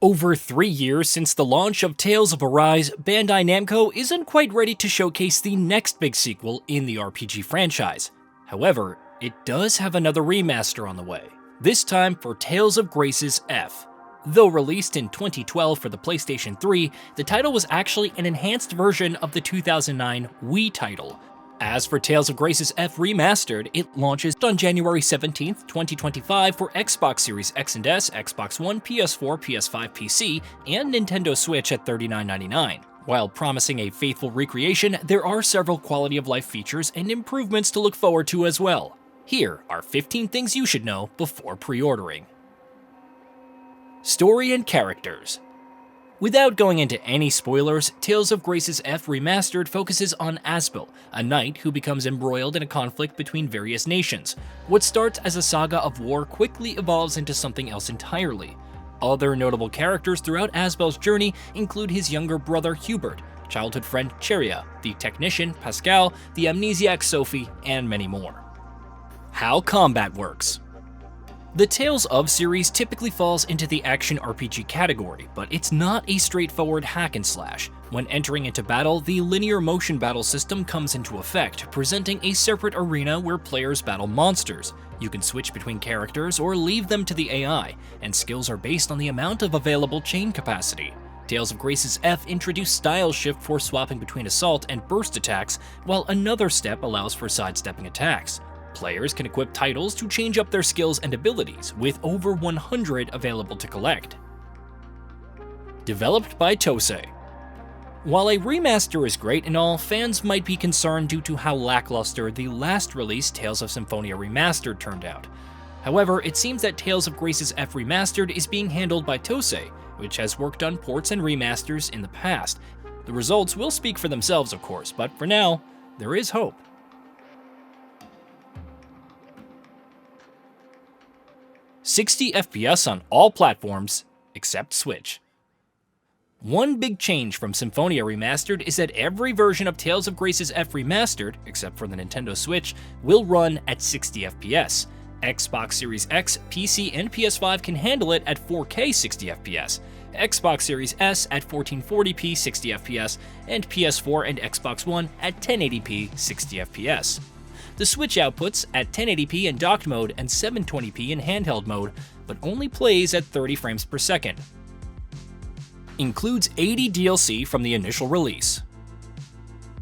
Over 3 years since the launch of Tales of Arise, Bandai Namco isn't quite ready to showcase the next big sequel in the RPG franchise. However, it does have another remaster on the way, this time for Tales of Graces F. Though released in 2012 for the PlayStation 3, the title was actually an enhanced version of the 2009 Wii title. As for Tales of Graces F Remastered, it launches on January 17, 2025 for Xbox Series X and S, Xbox One, PS4, PS5, PC, and Nintendo Switch at $39.99. While promising a faithful recreation, there are several quality-of-life features and improvements to look forward to as well. Here are 15 things you should know before pre-ordering. Story and characters. Without going into any spoilers, Tales of Graces F Remastered focuses on Asbel, a knight who becomes embroiled in a conflict between various nations. What starts as a saga of war quickly evolves into something else entirely. Other notable characters throughout Asbel's journey include his younger brother Hubert, childhood friend Cheria, the technician Pascal, the amnesiac Sophie, and many more. How combat works. The Tales of series typically falls into the action RPG category, but it's not a straightforward hack and slash. When entering into battle, the linear motion battle system comes into effect, presenting a separate arena where players battle monsters. You can switch between characters or leave them to the AI, and skills are based on the amount of available chain capacity. Tales of Graces F introduced style shift for swapping between assault and burst attacks, while another step allows for sidestepping attacks. Players can equip titles to change up their skills and abilities, with over 100 available to collect. Developed by Tosei. While a remaster is great and all, fans might be concerned due to how lackluster the last release Tales of Symphonia Remastered turned out. However, it seems that Tales of Graces F Remastered is being handled by Tosei, which has worked on ports and remasters in the past. The results will speak for themselves, of course, but for now, there is hope. "60 FPS on all platforms, except Switch." One big change from Symphonia Remastered is that every version of Tales of Graces F Remastered, except for the Nintendo Switch, will run at 60 FPS. Xbox Series X, PC, and PS5 can handle it at 4K 60 FPS, Xbox Series S at 1440p 60 FPS, and PS4 and Xbox One at 1080p 60 FPS. The Switch outputs at 1080p in docked mode and 720p in handheld mode, but only plays at 30 frames per second. Includes 80 DLC from the initial release.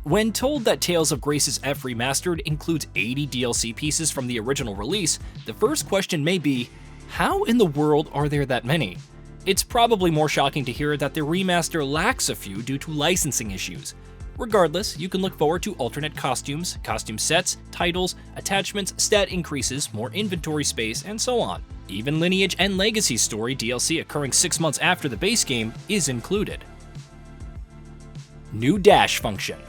When told that Tales of Graces F Remastered includes 80 DLC pieces from the original release, the first question may be, how in the world are there that many? It's probably more shocking to hear that the remaster lacks a few due to licensing issues. Regardless, you can look forward to alternate costumes, costume sets, titles, attachments, stat increases, more inventory space, and so on. Even Lineage and Legacy Story DLC occurring 6 months after the base game is included. New dash function.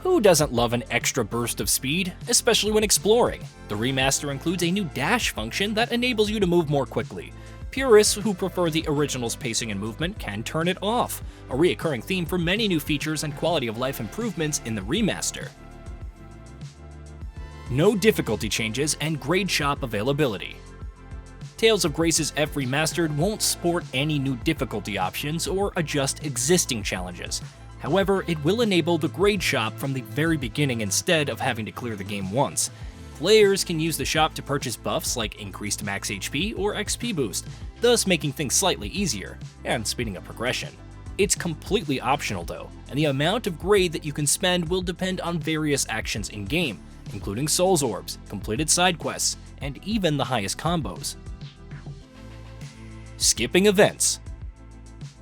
Who doesn't love an extra burst of speed, especially when exploring? The remaster includes a new dash function that enables you to move more quickly. Purists who prefer the original's pacing and movement can turn it off, a reoccurring theme for many new features and quality-of-life improvements in the remaster. No difficulty changes and grade shop availability. Tales of Graces F Remastered won't sport any new difficulty options or adjust existing challenges. However, it will enable the grade shop from the very beginning instead of having to clear the game once. Players can use the shop to purchase buffs like increased max HP or XP boost, thus making things slightly easier and speeding up progression. It's completely optional though, and the amount of grade that you can spend will depend on various actions in-game, including Souls Orbs, completed side quests, and even the highest combos. Skipping events.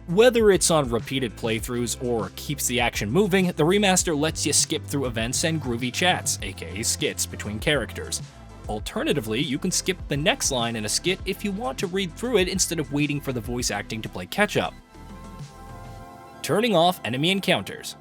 Whether it's on repeated playthroughs or keeps the action moving, the remaster lets you skip through events and groovy chats, aka skits, between characters. Alternatively, you can skip the next line in a skit if you want to read through it instead of waiting for the voice acting to play catch-up. Turning off enemy encounters.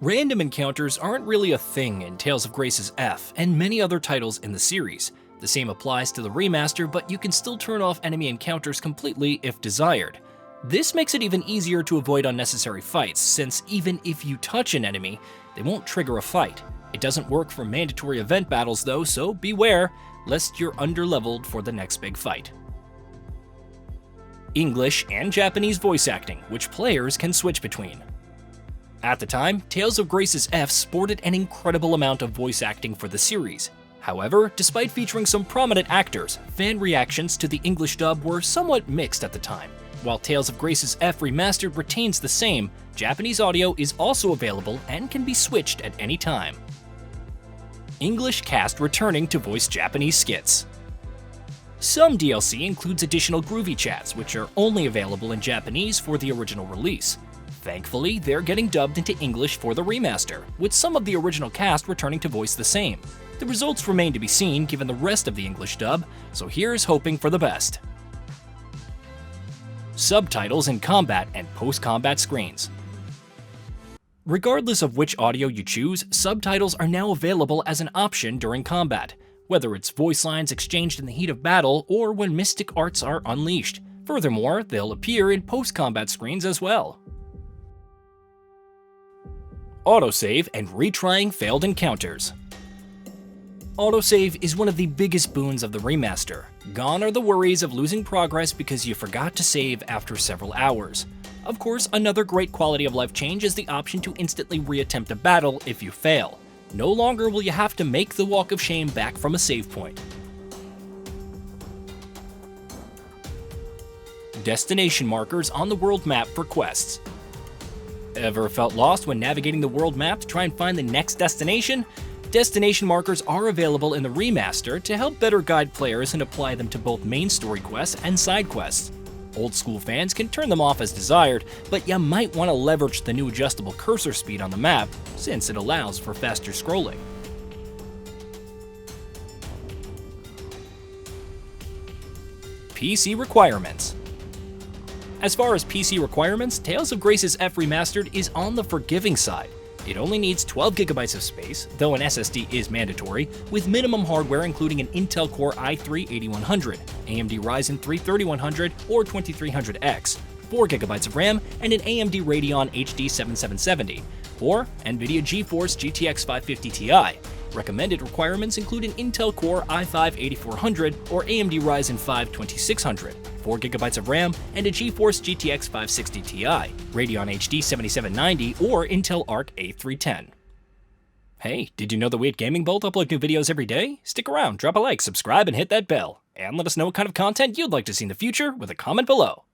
Random encounters aren't really a thing in Tales of Graces F and many other titles in the series. The same applies to the remaster, but you can still turn off enemy encounters completely if desired. This makes it even easier to avoid unnecessary fights, since even if you touch an enemy, they won't trigger a fight. It doesn't work for mandatory event battles though, so beware, lest you're underleveled for the next big fight. English, and Japanese voice acting, which players can switch between. At the time, Tales of Grace's F sported an incredible amount of voice acting for the series. However, despite featuring some prominent actors, fan reactions to the English dub were somewhat mixed at the time. While Tales of Grace's F Remastered retains the same, Japanese audio is also available and can be switched at any time. English cast returning to voice Japanese skits. Some DLC includes additional groovy chats, which are only available in Japanese for the original release. Thankfully, they're getting dubbed into English for the remaster, with some of the original cast returning to voice the same. The results remain to be seen given the rest of the English dub, so here's hoping for the best. Subtitles in combat and post-combat screens. Regardless of which audio you choose, subtitles are now available as an option during combat, whether it's voice lines exchanged in the heat of battle or when mystic arts are unleashed. Furthermore, they'll appear in post-combat screens as well. Autosave and retrying failed encounters. Autosave is one of the biggest boons of the remaster. Gone are the worries of losing progress because you forgot to save after several hours. Of course, another great quality of life change is the option to instantly reattempt a battle if you fail. No longer will you have to make the walk of shame back from a save point. Destination markers on the world map for quests. Ever felt lost when navigating the world map to try and find the next destination? Destination markers are available in the remaster to help better guide players and apply them to both main story quests and side quests. Old school fans can turn them off as desired, but you might want to leverage the new adjustable cursor speed on the map, since it allows for faster scrolling. PC requirements. As far as PC requirements, Tales of Grace's F Remastered is on the forgiving side. It only needs 12 GB of space, though an SSD is mandatory, with minimum hardware including an Intel Core i3-8100, AMD Ryzen 3 3100 or 2300X, 4 GB of RAM, and an AMD Radeon HD 7770, or NVIDIA GeForce GTX 550 Ti. Recommended requirements include an Intel Core i5-8400 or AMD Ryzen 5 2600, 4 GB of RAM, and a GeForce GTX 560 Ti, Radeon HD 7790, or Intel Arc A310. Hey, did you know that we at Gaming Bolt upload new videos every day? Stick around, drop a like, subscribe, and hit that bell. And let us know what kind of content you'd like to see in the future with a comment below.